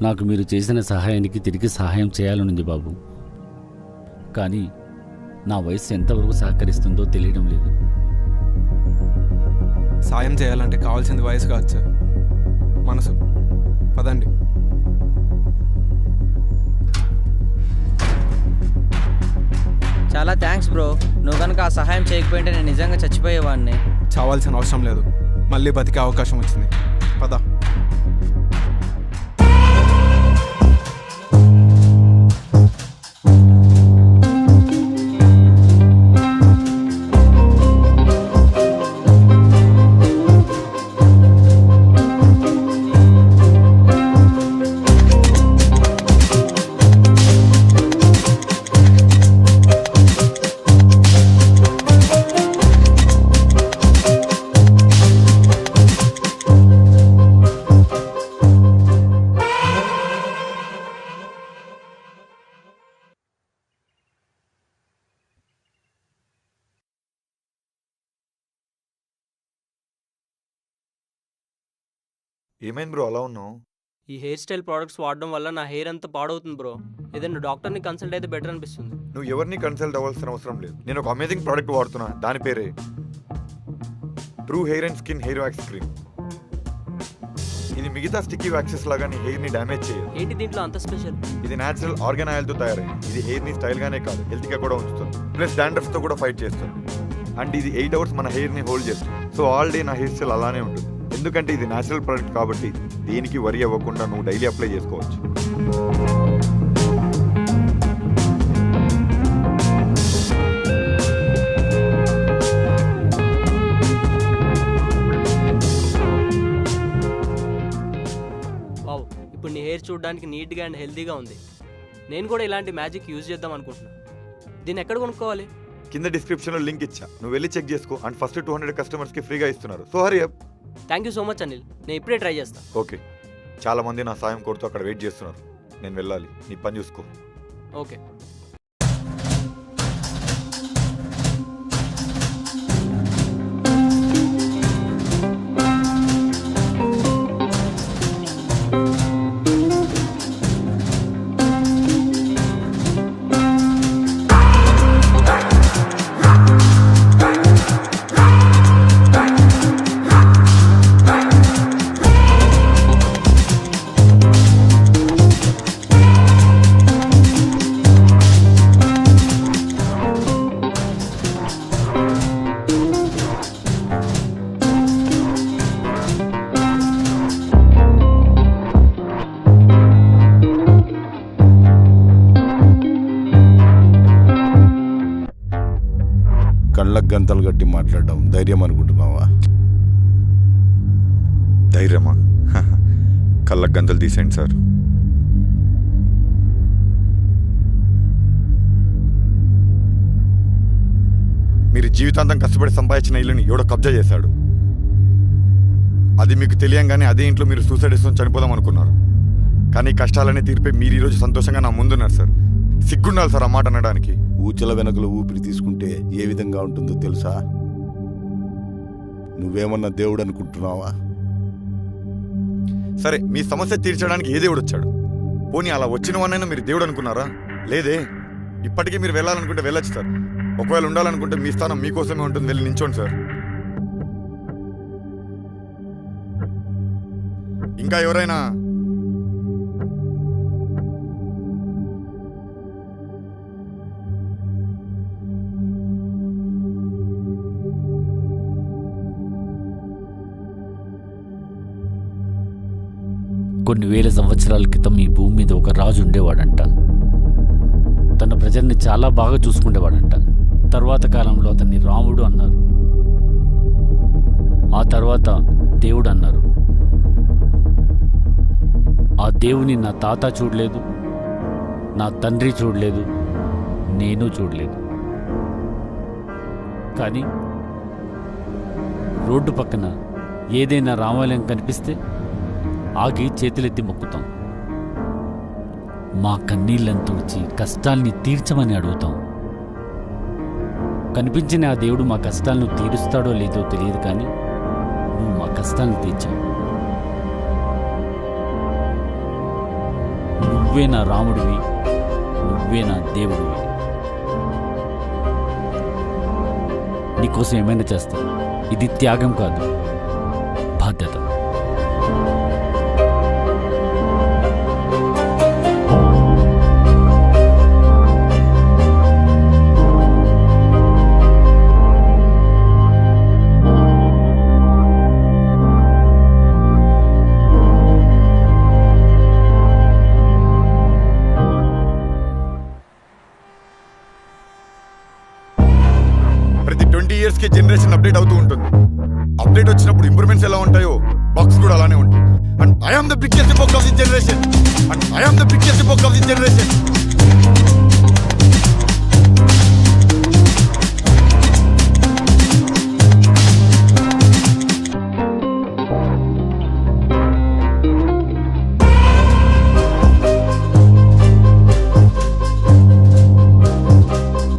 నాకు మీరు చేసిన సహాయానికి తిరిగి సహాయం చేయాలనుంది బాబు. కానీ నా వయసు ఎంతవరకు సహకరిస్తుందో తెలియడం లేదు. సాయం చేయాలంటే కావాల్సింది వయసు కాదు సార్, మనసు. పదండి. చాలా థ్యాంక్స్ బ్రో. నువ్వు కనుక ఆ సహాయం చేయకపోయింటే నేను నిజంగా చచ్చిపోయేవాడిని. చావాల్సిన అవసరం లేదు, మళ్ళీ బతికే అవకాశం వచ్చింది. పద. ఏమైంది బ్రో అలా ఉన్నావు? ఈ హెయిర్ స్టైల్ ప్రోడక్ట్స్ వాడడం వల్ల నా హెయిర్ అంతా పాడవుతుంది బ్రో. ఏదైనా డాక్టర్ని కన్సల్ట్ అయితే బెటర్ అనిపిస్తుంది. నువ్వు ఎవరిని కన్సల్ట్ అవ్వాల్సిన అవసరం లేదు. నేను ఒక అమేజింగ్ ప్రోడక్ట్ వాడుతున్నా, దాని పేరే true hair and skin hair wax cream. ఇది మిగతా స్టిక్కీ వ్యాక్సెస్ లాగా నీ హెయిర్ ని డ్యామేజ్ చేయదు. ఏంటి దీంట్లో అంత స్పెషల్? ఇది నేచురల్ ఆర్గాన్ ఆయిల్ తో తయారైంది. ఇది హెయిర్ ని స్టైల్ గానే కాదు, హెల్త్ గా కూడా ఉంచుతుంది. ప్లస్ డాండ్రఫ్ తో కూడా ఫైట్ చేస్తుంది. అండ్ ఇది 8 hours మన హెయిర్ ని హోల్డ్ చేస్తుంది. సో ఆల్ డే నా హెయిర్ స్టైల్ అలానే ఉంటుంది. ఎందుకంటే ఇది నేచురల్ ప్రోడక్ట్ కాబట్టి దేనికి వరి అవ్వకుండా నువ్వు డైలీ అప్లై చేసుకోవచ్చు. వావ్, ఇప్పుడు నీ హెయిర్ చూడడానికి నీట్గా అండ్ హెల్తీగా ఉంది. నేను కూడా ఇలాంటి మ్యాజిక్ యూజ్ చేద్దాం అనుకుంటున్నాను. దీన్ని ఎక్కడ కొనుక్కోవాలి? కింద డిస్క్రిప్షన్ లో లింక్ ఇచ్చా, నువ్వు వెళ్ళి చెక్ చేసుకో. అండ్ ఫస్ట్ 200 customers కి ఫ్రీగా ఇస్తున్నారు. So Hari up. Thank you so much Anil, నేను ఇప్పుడే ట్రై చేస్తాను. ఓకే, చాలా మంది నా సాయం కోరుతూ అక్కడ వెయిట్ చేస్తున్నారు. నేను వెళ్ళాలి, నీ పని చూసుకో. ఓకే. కళ్ళకు గంతలు కట్టి మాట్లాడడం ధైర్యం అనుకుంటున్నావా? ధైర్యమా? కళ్ళకు గంతలు తీసేయండి సార్. మీరు జీవితాంతం కష్టపడి సంపాదించిన ఇల్లుని ఎవడో కబ్జా చేశాడు. అది మీకు తెలియంగానే అదే ఇంట్లో మీరు సూసైడ్ చేసుకొని చనిపోదాం అనుకున్నారు. కానీ కష్టాలన్నీ తీర్పే మీరు ఈరోజు సంతోషంగా నా ముందున్నారు సార్. సిగ్గుండాలి సార్ ఆ మాట అనడానికి. ఊచల వెనకలు ఊపిరి తీసుకుంటే ఏ విధంగా ఉంటుందో తెలుసా? నువ్వేమన్నా దేవుడు అనుకుంటున్నావా? సరే, మీ సమస్య తీర్చడానికి ఏ దేవుడు వచ్చాడు? పోనీ అలా వచ్చిన వాడినైనా మీరు దేవుడు అనుకున్నారా? లేదే. ఇప్పటికీ మీరు వెళ్ళాలనుకుంటే వెళ్ళొచ్చు సార్. ఒకవేళ ఉండాలనుకుంటే మీ స్థానం మీకోసమే ఉంటుంది. వెళ్ళి నించోండి సార్. ఇంకా ఎవరైనా? కొన్ని వేల సంవత్సరాల క్రితం ఈ భూమి మీద ఒక రాజు ఉండేవాడంట. తన ప్రజల్ని చాలా బాగా చూసుకునేవాడంట. తర్వాత కాలంలో అతన్ని రాముడు అన్నారు. ఆ తర్వాత దేవుడు అన్నారు. ఆ దేవుని నా తాత చూడలేదు, నా తండ్రి చూడలేదు, నేను చూడలేదు. కానీ రోడ్డు పక్కన ఏదైనా రామాలయం కనిపిస్తే ఆగి చేతులెత్తి మొక్కుతాం. మా కన్నీళ్ళని తుడిచి కష్టాల్ని తీర్చమని అడుగుతాం. కనిపించిన ఆ దేవుడు మా కష్టాలను తీరుస్తాడో లేదో తెలియదు, కానీ నువ్వు మా కష్టాలను తీర్చావు. నువ్వే నా రాముడివి, నువ్వే నా దేవుడివి. నీకోసం ఏమైనా చేస్తా. ఇది త్యాగం కాదు, బాధ్యత. ప్రతి 20 years కి జనరేషన్ అప్డేట్ అవుతూ ఉంటుంది. అప్డేట్ వచ్చినప్పుడు ఇంప్రూవ్మెంట్స్ ఎలా ఉంటాయో బాక్స్ కూడా అలానే ఉంటాయి. And I am the biggest epoch of the generation. And I am the biggest epoch of the generation.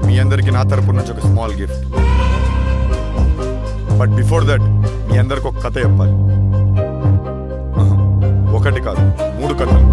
మీ అందరికీ నా తరపు నుంచి ఒక small gift. But before that మీ అందరికి ఒక కథ చెప్పాలి. ఒకటి కాదు, 3 కథలు.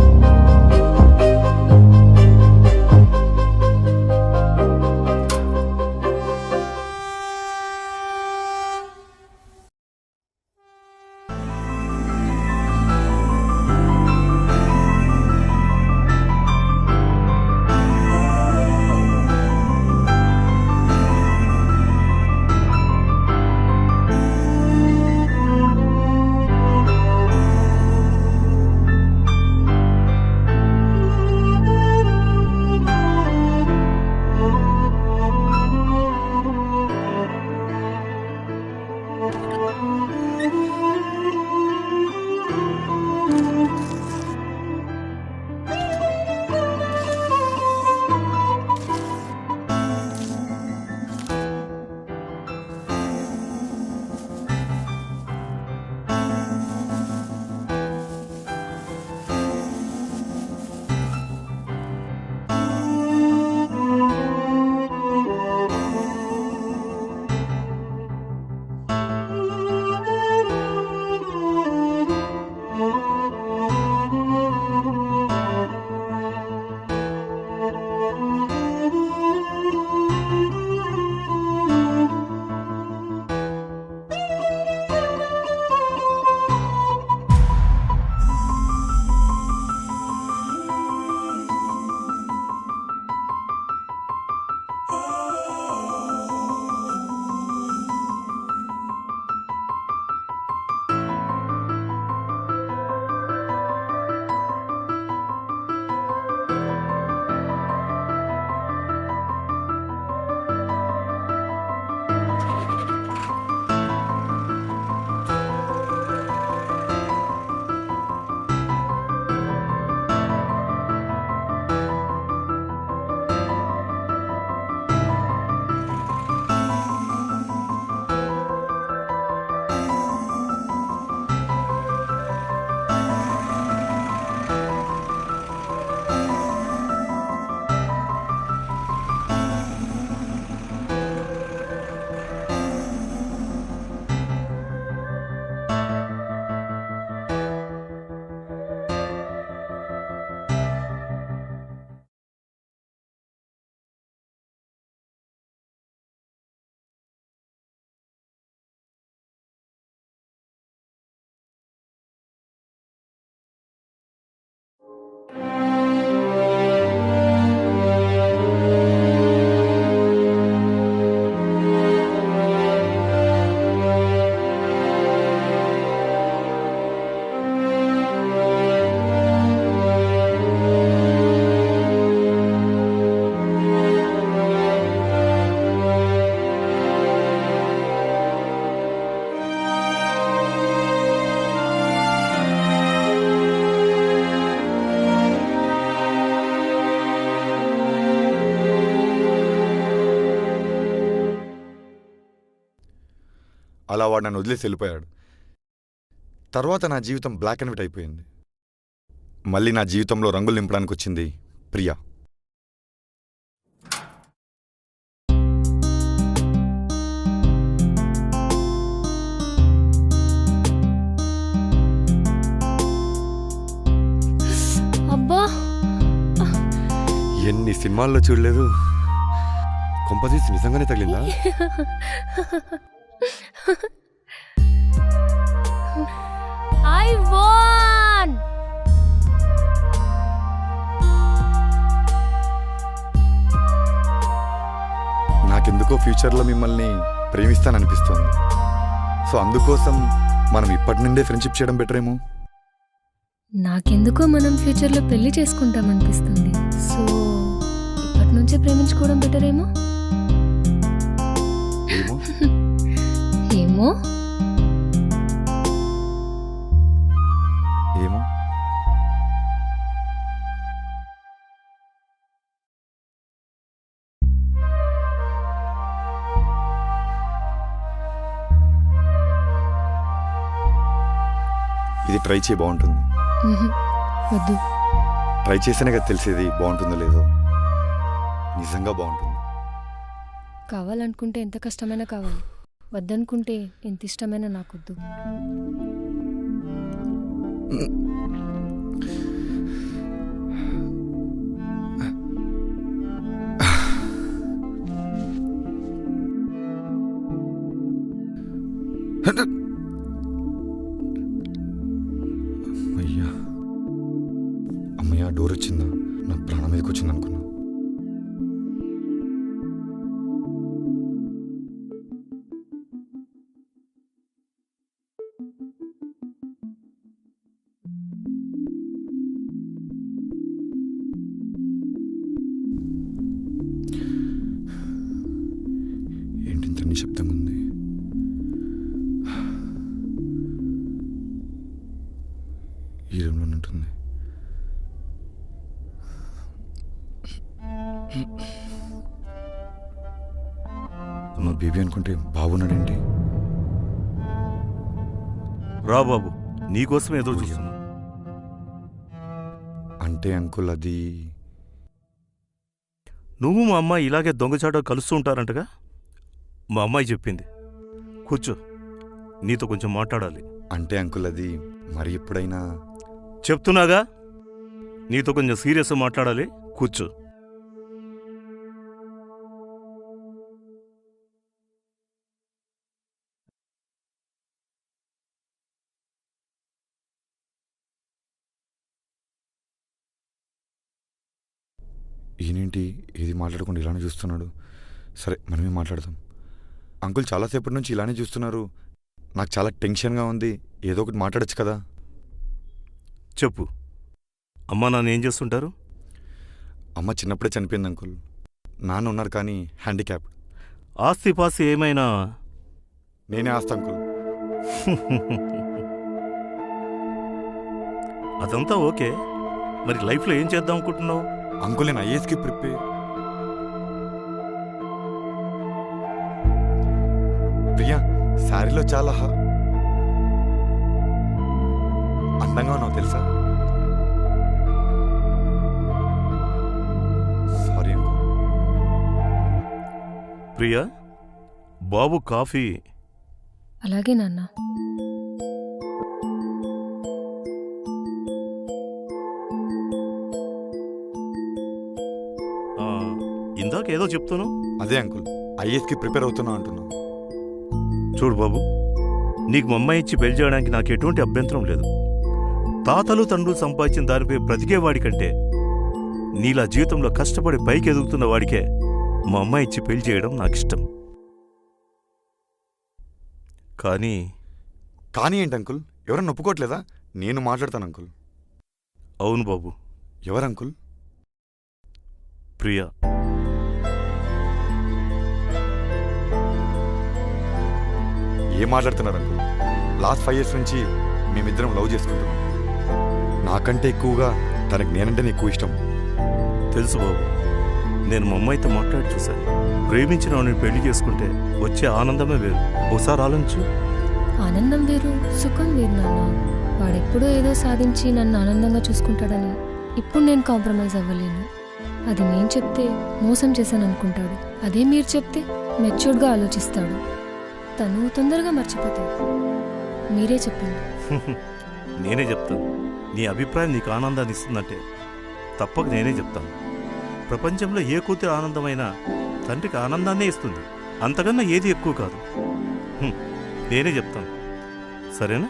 అలా వాడు నన్ను వదిలేసి వెళ్ళిపోయాడు. తర్వాత నా జీవితం బ్లాక్ అండ్ వైట్ అయిపోయింది. మళ్ళీ నా జీవితంలో రంగులు నింపడానికి వచ్చింది ప్రియా. అబ్బా సినిమాల్లో చూడలేదు, కొంపదీసి నిజంగానే తగిలిందా? I won! నాకెందుకో ఫ్యూచర్లో మిమ్మల్ని ప్రేమిస్తాననిపిస్తోంది. సో అందుకోసం మనం ఇప్పటి నుండే ఫ్రెండ్షిప్ చేయడం బెటర్ ఏమో. నాకెందుకో మనం ఫ్యూచర్లో పెళ్లి చేసుకుంటాం అనిపిస్తుంది. సో ఇప్పటి నుంచే ప్రేమించుకోవడం బెటర్ ఏమో. ఏమో ఏమో ఏమో ఇది ట్రై చేయి, బాగుంటుంది. వద్దు. ట్రై చేస్తేనే కదా తెలిసేది బాగుంటుందో లేదో. నిజంగా బాగుంటుంది. కావాలనుకుంటే ఎంత కష్టమైనా కావాలి, వద్దనుకుంటే ఎంత ఇష్టమైనా నాకొద్దు. అయ్యా అమ్మయ్య, డోర్ వచ్చిందా? నా ప్రాణం మీదకి వచ్చింది అనుకున్నా. ఏంటి ఇంత నిశ్శబ్దంగా ఉంది? ఈ రూమ్లో ఉంటుంది. మా బేబీ అనుకుంటే బాగున్నాడేంటి? రా బాబు, నీకోసం ఎదురు చూస్తున్నా. అంటే అంకుల్ అది నువ్వు మా అమ్మాయి ఇలాగే దొంగచాట కలుస్తూ ఉంటారంటగా? మా అమ్మాయి చెప్పింది. కూర్చో, నీతో కొంచెం మాట్లాడాలి. అంటే అంకుల్ అది మరి ఎప్పుడైనా చెప్తున్నాగా, నీతో కొంచెం సీరియస్గా మాట్లాడాలి. కూర్చో. ఈయనేంటి ఏది మాట్లాడకుండా ఇలానే చూస్తున్నాడు? సరే మనమే మాట్లాడదాం. అంకుల్ చాలాసేపటి నుంచి ఇలానే చూస్తున్నారు, నాకు చాలా టెన్షన్గా ఉంది. ఏదో ఒకటి మాట్లాడచ్చు కదా. చెప్పు. అమ్మా నాన్న ఏం చేస్తుంటారు? అమ్మ చిన్నప్పుడే చనిపోయింది అంకుల్. నాన్న ఉన్నారు కానీ హ్యాండిక్యాప్డ్. ఆస్తిపాస్తి ఏమైనా? నేనే ఆస్తి అంకుల్. అదంతా ఓకే, మరి లైఫ్లో ఏం చేద్దాం అనుకుంటున్నావు? అంకుల్ నేను ఐఏఎస్కి ప్రిపేర్. ప్రియా, శారీలో చాలా అందంగా ఉన్నావు తెలుసా? Sorry uncle. ప్రియా, బాబు కాఫీ. అలాగే నాన్న. ఇందాక ఏదో చెప్తాను. అదే అంకుల్, ఐఏఎస్కి ప్రిపేర్ అవుతున్నా అంటున్నా. చూడు బాబు, నీకు మా అమ్మాయి ఇచ్చి పెళ్లి చేయడానికి నాకు ఎటువంటి అభ్యంతరం లేదు. తాతలు తండ్రులు సంపాదించిన దానిపై బ్రతికేవాడికంటే నీలా జీవితంలో కష్టపడి పైకి ఎదుగుతున్న వాడికే మా అమ్మాయి ఇచ్చి పెళ్లి చేయడం నాకు ఇష్టం. కానీ కానీ ఏంటి అంకుల్, ఎవరన్నా ఒప్పుకోవట్లేదా? నేను మాట్లాడతాను అంకుల్. అవును బాబు. ఎవరు అంకుల్? ప్రియా. ఏం మాట్లాడుతున్నారు అంకుల్? లాస్ట్ 5 years నుంచి మేమిద్దరం లవ్ చేసుకుంటున్నాం. నాకంటే ఎక్కువగా తనకు నేనంటేనే ఎక్కువ ఇష్టం. తెలుసు బాబు, నేను మా అమ్మాయితో మాట్లాడి చూశాను. ప్రేమించిన వాడిని పెళ్లి చేసుకుంటే వచ్చే ఆనందమే వేరు. ఒకసారి ఆలోచించు. ఆనందం వేరు, సుఖం వేరు నాన్న. వాడెప్పుడో ఏదో సాధించి నన్ను ఆనందంగా చూసుకుంటాడని ఇప్పుడు నేను కాంప్రమైజ్ అవ్వలేను. అది నేను చెప్తే మోసం చేశాను అనుకుంటాడు. అదే మీరు చెప్తే మెచ్యూర్డ్గా ఆలోచిస్తాడు. తను తొందరగా మర్చిపోతాడు. మీరే చెప్పింది. నేనే చెప్తాను. నీ అభిప్రాయం నీకు ఆనందాన్ని ఇస్తుందంటే తప్పక నేనే చెప్తాను. ప్రపంచంలో ఏ కూతురు ఆనందమైనా తండ్రికి ఆనందాన్నే ఇస్తుంది. అంతకన్నా ఏది ఎక్కువ కాదు. నేనే చెప్తాను, సరేనా?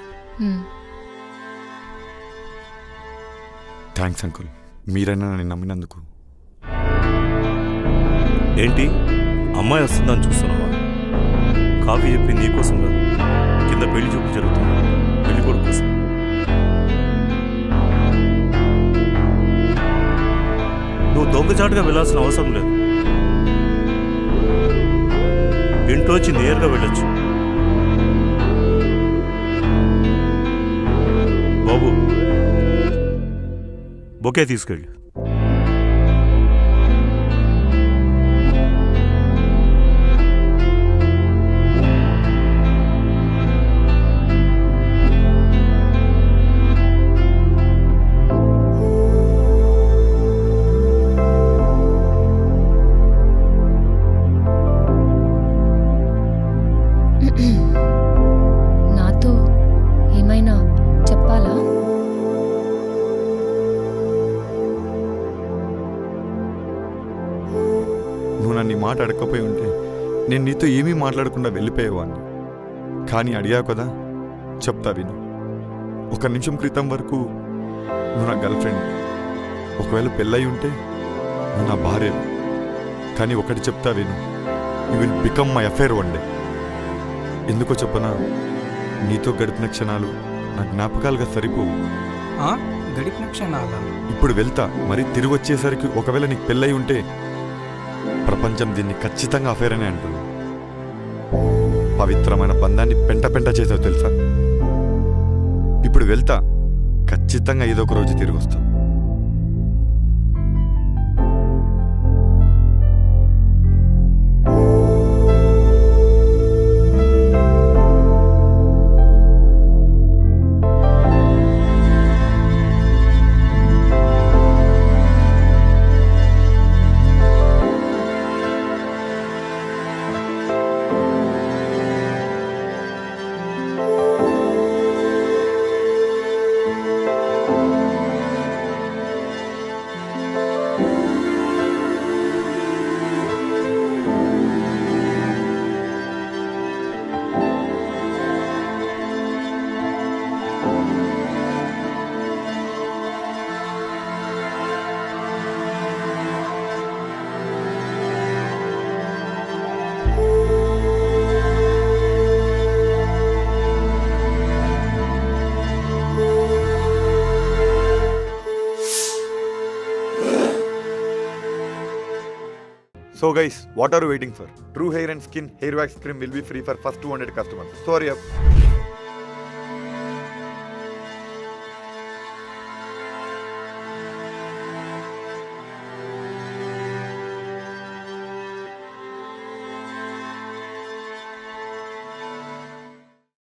థ్యాంక్స్ అంకుల్, మీరైనా నన్ను నమ్మినందుకు. ఏంటి అమ్మాయి వస్తుందని చూస్తున్నావా? కాఫీ చెప్పి నీకోసం కాదు, కింద పెళ్లి చూపు జరుగుతుంది, పెళ్లి కొడుకు కోసం. నువ్వు దొంగచాటుగా వెళ్ళాల్సిన అవసరం లేదు. ఇంట్లోంచి నేరుగా వెళ్ళొచ్చు. బాబు, బొకే తీసుకెళ్ళి. నాతో ఏమైనా చెప్పాలా? నువ్వు నన్ను ఈ మాట అడగకపోయి ఉంటే నేను నీతో ఏమీ మాట్లాడకుండా వెళ్ళిపోయేవాడిని. కానీ అడిగావు కదా, చెప్తా విను. 1 నిమిషం క్రితం వరకు నువ్వు నా గర్ల్ ఫ్రెండ్. ఒకవేళ పెళ్ళయి ఉంటే నువ్వు నా భార్య. కానీ ఒకటి చెప్తా విను, you will become my affair one day. ఎందుకో చెప్పనా, నీతో గడిపిన క్షణాలు నా జ్ఞాపకాలుగా సరిపోవు. గడిపిన క్షణాలా? ఇప్పుడు వెళ్తా, మరి తిరిగి వచ్చేసరికి ఒకవేళ నీకు పెళ్ళై ఉంటే ప్రపంచం దీన్ని ఖచ్చితంగా అఫైర్ అనే అంటుంది. పవిత్రమైన బంధాన్ని పెంట పెంట చేసావు తెలుసా. ఇప్పుడు వెళ్తా, ఖచ్చితంగా ఏదో ఒక రోజు తిరిగి వస్తా. So guys, what are you waiting for? True Hair and Skin Hair Wax Cream will be free for first 200 customers. So hurry up.